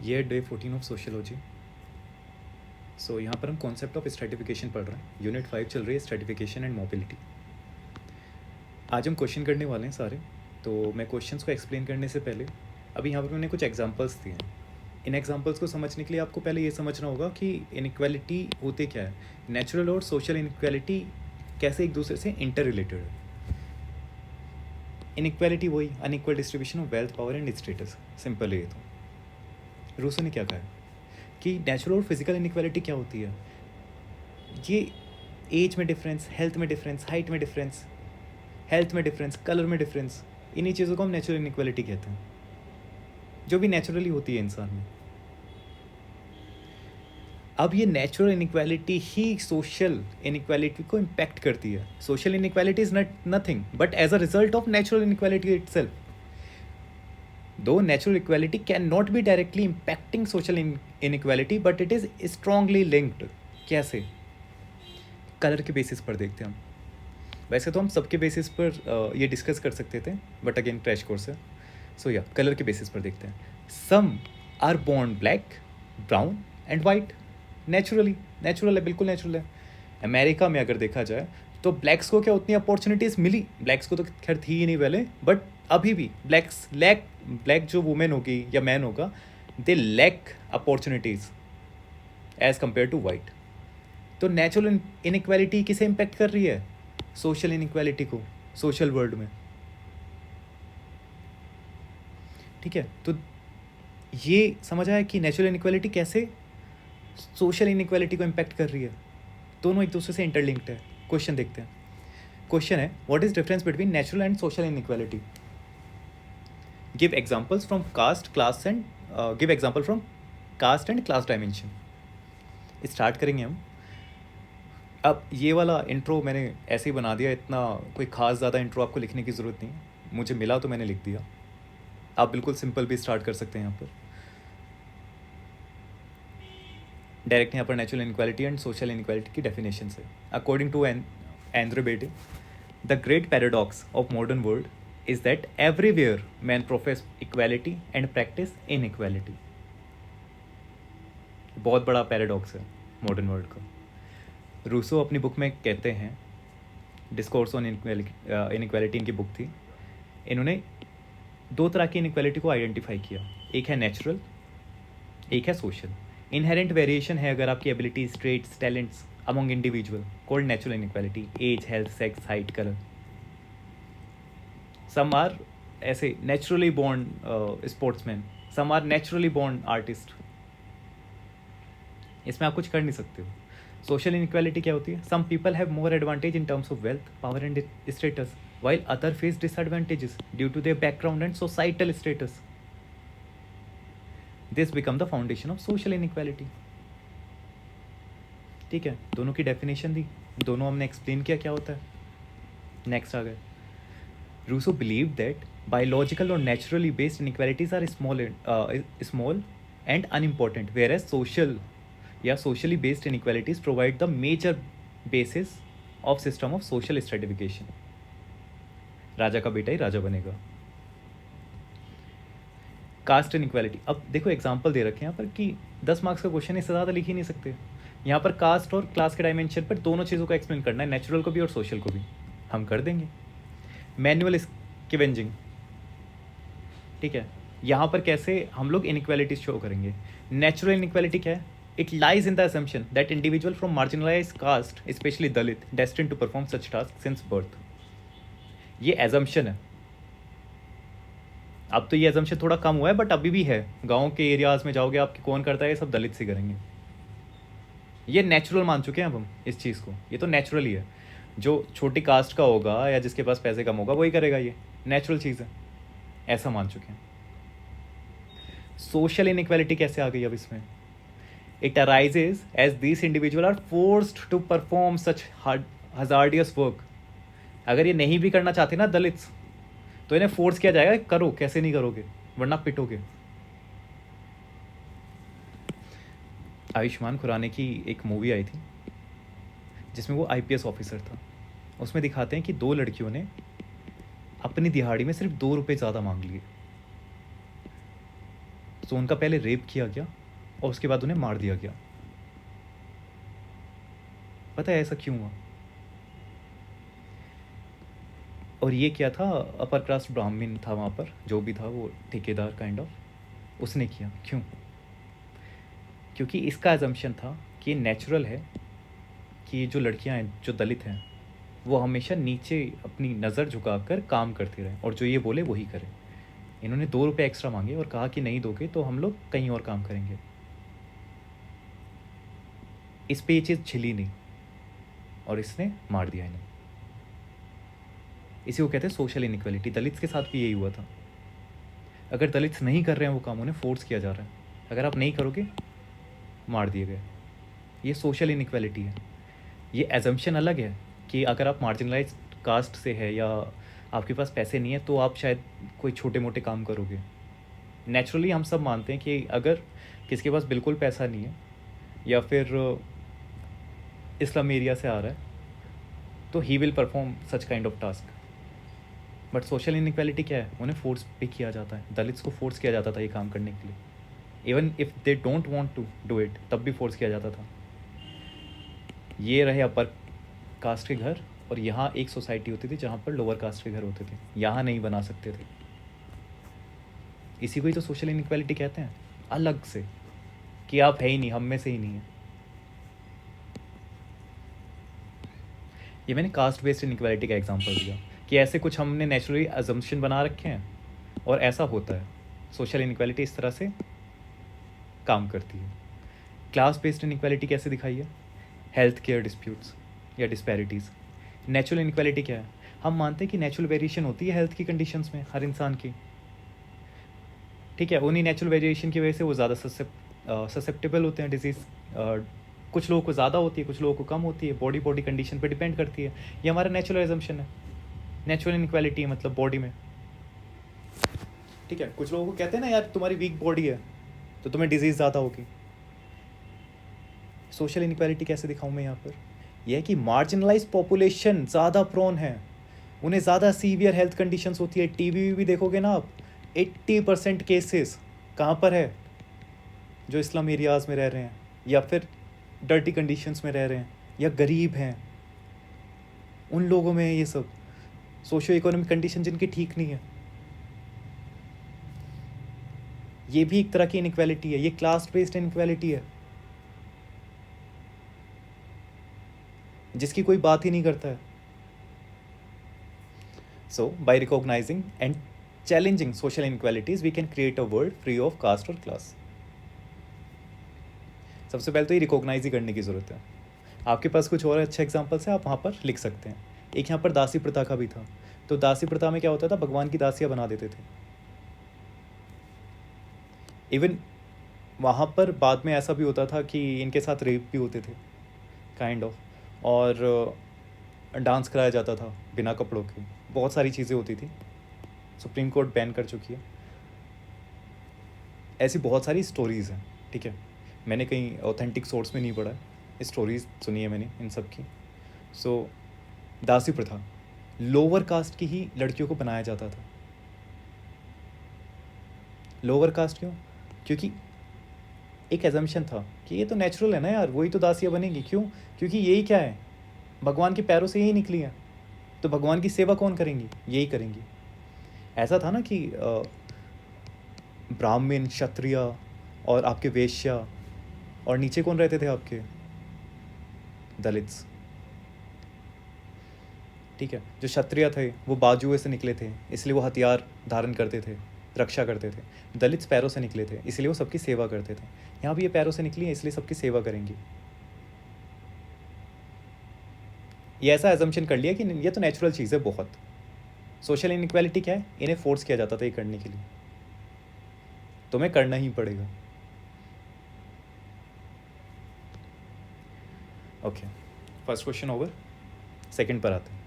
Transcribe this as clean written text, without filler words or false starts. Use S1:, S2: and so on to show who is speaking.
S1: ये day 14 of sociology. सो यहाँ पर हम कॉन्सेप्ट ऑफ स्ट्रेटिफिकेशन पढ़ रहे हैं। यूनिट 5 चल रही है, स्ट्रेटिफिकेशन एंड मोबिलिटी। आज हम क्वेश्चन करने वाले हैं सारे। तो मैं क्वेश्चंस को एक्सप्लेन करने से पहले अभी यहाँ पर मैंने कुछ एग्जांपल्स दिए हैं। इन एग्जांपल्स को समझने के लिए आपको पहले ये समझना होगा कि इनइक्वालिटी होते क्या है, नेचुरल और सोशल इनइक्वालिटी कैसे एक दूसरे से इंटर रिलेटेड है। इनइक्वालिटी वही unequal distribution of wealth, power and status. Simple है ये। तो रूसो ने क्या कहा है कि नेचुरल और फिजिकल इनइक्वालिटी क्या होती है, ये एज में डिफरेंस, हेल्थ में डिफरेंस, हाइट में डिफरेंस, हेल्थ में डिफरेंस, कलर में डिफरेंस, इन्हीं चीज़ों को हम नेचुरल इनइक्वालिटी कहते हैं, जो भी नेचुरली होती है इंसान में। अब ये नेचुरल इनइक्वालिटी ही सोशल इनइक्वालिटी को इम्पैक्ट करती है। Social inequality is not nothing but as a result of natural inequality itself. Though natural equality cannot be directly impacting social inequality, but it is strongly linked. कैसे? Colour के basis पर देखते हैं हम। वैसे तो हम सबके बेसिस पर ये डिस्कस कर सकते थे, बट अगेन क्रैश कोर्स है। सो या कलर के बेसिस पर देखते हैं। Some are born black, brown and white. Natural है, बिल्कुल नेचुरल है। अमेरिका में अगर देखा जाए तो ब्लैक्स को क्या उतनी अपॉर्चुनिटीज़ मिली? ब्लैक्स को तो खैर थी ही नहीं पहले, बट अभी भी ब्लैक जो वुमेन होगी या मैन होगा, they lack opportunities as compare to white. तो नेचुरल इनइक्वालिटी किसे इम्पेक्ट कर रही है? सोशल इनइक्वालिटी को, सोशल वर्ल्ड में। ठीक है, तो ये समझ आया कि नेचुरल इनइक्वालिटी कैसे सोशल इनइक्वालिटी को इम्पैक्ट कर रही है। दोनों एक दूसरे से इंटरलिंक्ड है। क्वेश्चन देखते हैं। क्वेश्चन है, what is difference between natural and social inequality? Give examples from cast, class and give example from cast and class dimension. Start करेंगे हम। अब ये वाला इंट्रो मैंने ऐसे ही बना दिया, इतना कोई खास ज़्यादा इंट्रो आपको लिखने की ज़रूरत नहीं, मुझे मिला तो मैंने लिख दिया। आप बिल्कुल सिंपल भी स्टार्ट कर सकते हैं यहाँ पर। डायरेक्ट यहाँ पर natural inequality and social inequality की डेफिनेशन से। अकॉर्डिंग टू एंड्रे बेटे, the great paradox of modern world is that everywhere men profess equality and practice inequality. बहुत बड़ा पैराडॉक्स है मॉडर्न वर्ल्ड का। रूसो अपनी बुक में कहते हैं, डिस्कोर्स ऑन इनइक्वालिटी इनकी बुक थी। इन्होंने दो तरह की इनइक्वालिटी को आइडेंटिफाई किया, एक है नेचुरल, एक है सोशल। इनहेरेंट वेरिएशन है अगर आपकी abilities, traits, talents among individual, called natural inequality. Age, health, sex, height, colour. some are ऐसे naturally born sportsmen, some are naturally born artist। इसमें आप कुछ कर नहीं सकते हो। सोशल इनइक्वालिटी क्या होती है? Some people have more advantage in terms of wealth, power and status, while other face disadvantages due to their background and societal status. This become the foundation of social inequality. ठीक है, दोनों की definition दी, दोनों हमने explain किया क्या होता है। नेक्स्ट आ गए। Rousseau believed that biological or naturally based inequalities are small and unimportant, whereas socially based inequalities provide the major basis of system of social stratification. राजा का बेटा ही राजा बनेगा। कास्ट इनइक्वालिटी, अब देखो एग्जाम्पल दे रखे हैं यहाँ पर कि 10 मार्क्स का क्वेश्चन इससे ज़्यादा लिख ही नहीं सकते। यहाँ पर कास्ट और क्लास के डायमेंशन पर दोनों चीज़ों को एक्सप्लेन करना है, नेचुरल को भी और सोशल को भी। हम कर देंगे। मैनुअल स्कैवेंजिंग, ठीक है, यहाँ पर कैसे हम लोग इनइक्वालिटी शो करेंगे। नेचुरल इनइक्वालिटी क्या है? It lies in the assumption that individual from marginalize caste, specially Dalit, destined to perform such task since birth. ये एजम्पशन है। अब तो ये एजम्पशन थोड़ा कम हुआ है, बट अभी भी है। गाँव के एरियाज में जाओगे आप, कौन करता है ये सब? दलित से करेंगे। ये नेचुरल मान चुके हैं अब हम इस चीज़ को, ये तो नेचुरल ही है। जो छोटी कास्ट का होगा या जिसके पास पैसे कम होगा वही करेगा, ये नेचुरल चीज़ है, ऐसा मान चुके हैं। सोशल इनइक्वालिटी कैसे आ गई अब इसमें? It arises as this individual are forced to perform such hazardous work. अगर ये नहीं भी करना चाहते ना दलित्स, तो इन्हें फोर्स किया जाएगा, करो, कैसे नहीं करोगे वरना पिटोगे। आयुष्मान खुराना की एक मूवी आई थी जिसमें वो IPS ऑफिसर था। उसमें दिखाते हैं कि 2 लड़कियों ने अपनी दिहाड़ी में सिर्फ 2 रुपये ज़्यादा मांग लिए। तो उनका पहले रेप किया गया और उसके बाद उन्हें मार दिया गया। पता है ऐसा क्यों हुआ? और ये क्या था, अपर कास्ट ब्राह्मण था वहाँ पर, जो भी था वो ठेकेदार काइंड ऑफ, उसने किया। क्यों? क्योंकि इसका एजम्पशन था कि ये नेचुरल है कि जो लड़कियां हैं, जो दलित हैं, वो हमेशा नीचे अपनी नज़र झुकाकर काम करती रहें और जो ये बोले वही करें। इन्होंने 2 रुपये एक्स्ट्रा मांगे और कहा कि नहीं दोगे तो हम लोग कहीं और काम करेंगे। इस पे ये चीज़ छिली नहीं और इसने मार दिया इन्हें। इसी को कहते हैं सोशल इनइक्वालिटी। दलित्स के साथ भी यही हुआ था। अगर दलित्स नहीं कर रहे हैं वो काम, उन्हें फोर्स किया जा रहा है, अगर आप नहीं करोगे मार दिए गए। ये सोशल इनइक्वालिटी है। ये एजम्पशन अलग है कि अगर आप मार्जिनलाइज कास्ट से है या आपके पास पैसे नहीं है तो आप शायद कोई छोटे मोटे काम करोगे। नेचुरली हम सब मानते हैं कि अगर किसी के पास बिल्कुल पैसा नहीं है या फिर इस्लाम एरिया से आ रहा है तो he will perform such kind of task. But social inequality क्या है? उन्हें फोर्स भी किया जाता है। दलित्स को फोर्स किया जाता था ये काम करने के लिए। Even if they don't want to do it, तब भी फोर्स किया जाता था। ये रहे अपर कास्ट के घर, और यहाँ एक सोसाइटी होती थी जहाँ पर लोअर कास्ट के घर होते थे, यहाँ नहीं बना सकते थे। इसी को ही तो सोशल इनइक्वालिटी कहते हैं, अलग से, कि आप है ही नहीं, हम में से ही नहीं है। ये मैंने कास्ट बेस्ड इनइक्वालिटी का एग्जांपल दिया कि ऐसे कुछ हमने नेचुरली अजम्पशन बना रखे हैं और ऐसा होता है। सोशल इनइक्वालिटी इस तरह से काम करती है। क्लास बेस्ड इनइक्वालिटी कैसे दिखाई है? हेल्थ केयर डिस्प्यूट्स या डिस्पैरिटीज़। नेचुरल इनइक्वालिटी क्या है? हम मानते हैं कि नेचुरल वेरिएशन होती है हेल्थ की कंडीशंस में हर इंसान की, ठीक है। उन्हीं नेचुरल वेरिएशन की वजह से वो ज़्यादा ससेप्टेबल होते हैं डिजीज़। कुछ लोगों को ज़्यादा होती है, कुछ लोगों को कम होती है, बॉडी कंडीशन पे डिपेंड करती है। ये हमारा नेचुरल एजम्पशन है। नेचुरल इनइक्वालिटी है मतलब बॉडी में, ठीक है। कुछ लोगों को कहते हैं ना, यार तुम्हारी वीक बॉडी है तो तुम्हें डिजीज़ ज़्यादा होगी। सोशल इनइक्वालिटी कैसे दिखाऊं मैं यहाँ पर? यह है कि मार्जिनलाइज पॉपुलेशन ज़्यादा प्रोन है, उन्हें ज़्यादा सीवियर हेल्थ कंडीशंस होती है। टीवी भी देखोगे ना आप, 80% केसेस कहाँ पर है? जो इस्लाम एरियाज़ में रह रहे हैं या फिर डर्टी कंडीशंस में रह रहे हैं या गरीब हैं, उन लोगों में ये सब सोशियो इकोनॉमिक कंडीशन जिनकी ठीक नहीं है। ये भी एक तरह की इनइक्वालिटी है, ये क्लास बेस्ड इनइक्वालिटी है जिसकी कोई बात ही नहीं करता है। So by recognizing and challenging social inequalities we can create a world free of caste और क्लास। सबसे पहले तो ये रिकॉग्नाइज ही करने की ज़रूरत है। आपके पास कुछ और अच्छे एग्जाम्पल्स हैं, आप वहाँ पर लिख सकते हैं। एक यहाँ पर दासी प्रथा का भी था। तो दासी प्रथा में क्या होता था? भगवान की दासियाँ बना देते थे। इवन वहाँ पर बाद में ऐसा भी होता था कि इनके साथ रेप भी होते थे काइंड ऑफ, और डांस कराया जाता था बिना कपड़ों के। बहुत सारी चीज़ें होती थी, सुप्रीम कोर्ट बैन कर चुकी है। ऐसी बहुत सारी स्टोरीज़ हैं, ठीक है। मैंने कहीं ऑथेंटिक सोर्स में नहीं पढ़ा है, स्टोरीज़ सुनी है मैंने इन सब की। सो दासी प्रथा, लोअर कास्ट की ही लड़कियों को बनाया जाता था। लोअर कास्ट क्यों? क्योंकि एक एजम्पशन था कि ये तो नेचुरल है ना यार, वही तो दासियाँ बनेंगी। क्यों? क्योंकि यही क्या है, भगवान के पैरों से यही निकली है, तो भगवान की सेवा कौन करेंगी? यही करेंगी। ऐसा था ना कि ब्राह्मण, क्षत्रिय और आपके वेश्या, और नीचे कौन रहते थे आपके? दलित्स, ठीक है। जो क्षत्रिय थे वो बाजुए से निकले थे, इसलिए वो हथियार धारण करते थे, रक्षा करते थे। दलित्स पैरों से निकले थे, इसलिए वो सबकी सेवा करते थे। यहाँ भी ये पैरों से निकली है, इसलिए सबकी सेवा करेंगी। ये ऐसा एजम्पशन कर लिया कि ये तो नेचुरल चीज़ है बहुत। सोशल इनइक्वालिटी क्या है? इन्हें फोर्स किया जाता था ये करने के लिए, तुम्हें करना ही पड़ेगा। Okay, first question over, second पर आते हैं।